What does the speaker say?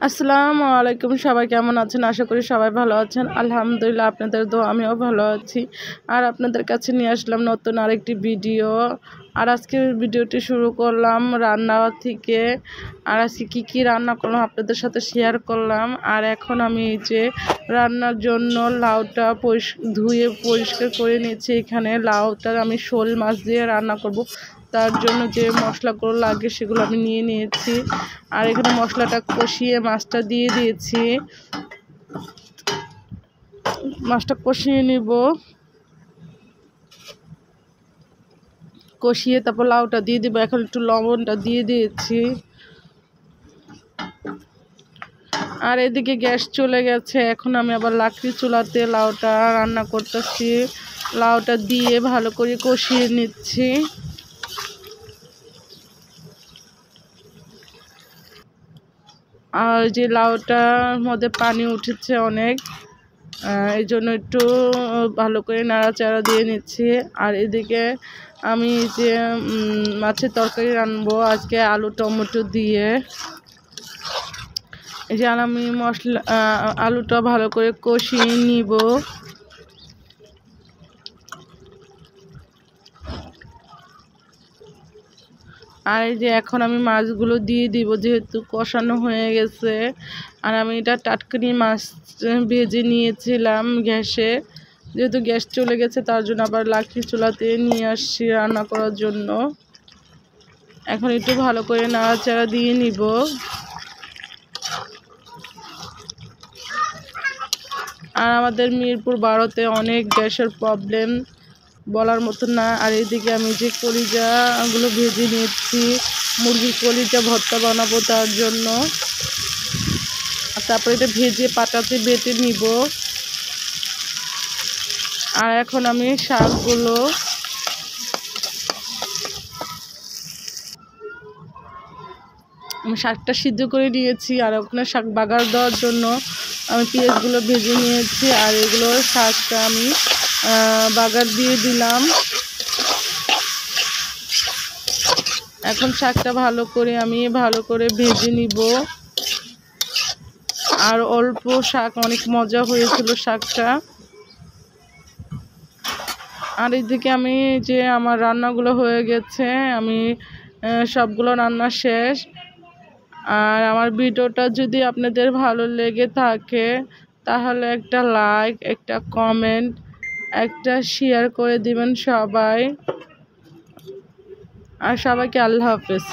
আসসালামু আলাইকুম। সবাই কেমন আছেন? আশা করি সবাই ভালো আছেন। আলহামদুলিল্লাহ, আপনাদের দোয়া আমিও ভালো আছি। আর আপনাদের কাছে নিয়ে আসলাম নতুন আরেকটি ভিডিও। আর আজকের ভিডিওটি শুরু করলাম রান্না থেকে। আর আজকে কী রান্না করলাম আপনাদের সাথে শেয়ার করলাম। আর এখন আমি এই যে রান্নার জন্য লাউটা ধুয়ে পরিষ্কার করে নিয়েছি। এখানে লাউটা আমি শোল মাছ দিয়ে রান্না করব। তার জন্য যে মশলাগুলো লাগে সেগুলো আমি নিয়ে নিয়েছি। আর এখানে মশলাটা কষিয়ে মাছটা দিয়ে দিয়েছি। মাছটা কষিয়ে নিব, কষিয়ে তারপর লাউটা দিয়ে দিব। এখন একটু লবণটা দিয়ে দিয়েছি। আর এদিকে গ্যাস চলে গেছে। এখন আমি আবার লাকড়ি চুলাতে লাউটা রান্না করতেছি। লাউটা দিয়ে ভালো করে কষিয়ে নিচ্ছি। আর যে লাউটার মধ্যে পানি উঠেছে অনেক, এই জন্য একটু ভালো করে নাড়াচাড়া দিয়ে নিচ্ছি। আর এদিকে আমি যে মাছের তরকারি রান্নবো আজকে আলু টমেটো দিয়ে। এই যে আমি আলুটা ভালো করে কষিয়ে নিব। আর এই যে এখন আমি মাছগুলো দিয়ে দিব, যেহেতু কষানো হয়ে গেছে। আর আমি এটা টাটকানি মাছ ভেজে নিয়েছিলাম গ্যাসে, যেহেতু গ্যাস চলে গেছে তার জন্য আবার লাকড়ি চুলাতে নিয়ে আসছি রান্না করার জন্য। এখন একটু ভালো করে নাড়াচাড়া দিয়ে নিব। আর আমাদের মিরপুর 12-তে অনেক গ্যাসের প্রবলেম, বলার মতো না। আর এইদিকে আমি যে কলিজাগুলো ভেজে নিয়েছি, মুরগির কলিজা ভর্তা বানাবো তার জন্য। তারপরে এটা ভেজে পাটাতে বেটে নিব। আর এখন আমি শাকটা সিদ্ধ করে নিয়েছি। আর ওখানে শাক বাগার দেওয়ার জন্য আমি পেঁয়াজগুলো ভেজে নিয়েছি। আর এগুলো শাকটা আমি বাগার দিয়ে দিলাম। এখন শাকটা ভালো করে ভেজে নিব। আর অল্প শাক, অনেক মজা হয়েছিল শাকটা। আর এদিকে আমি যে আমার রান্নাগুলো হয়ে গেছে, আমি সবগুলো রান্না শেষ। আর আমার ভিডিওটা যদি আপনাদের ভালো লেগে থাকে তাহলে একটা লাইক, একটা কমেন্ট, একটা শেয়ার করে দিবেন সবাই। আর সবাইকে আল্লাহ হাফেজ।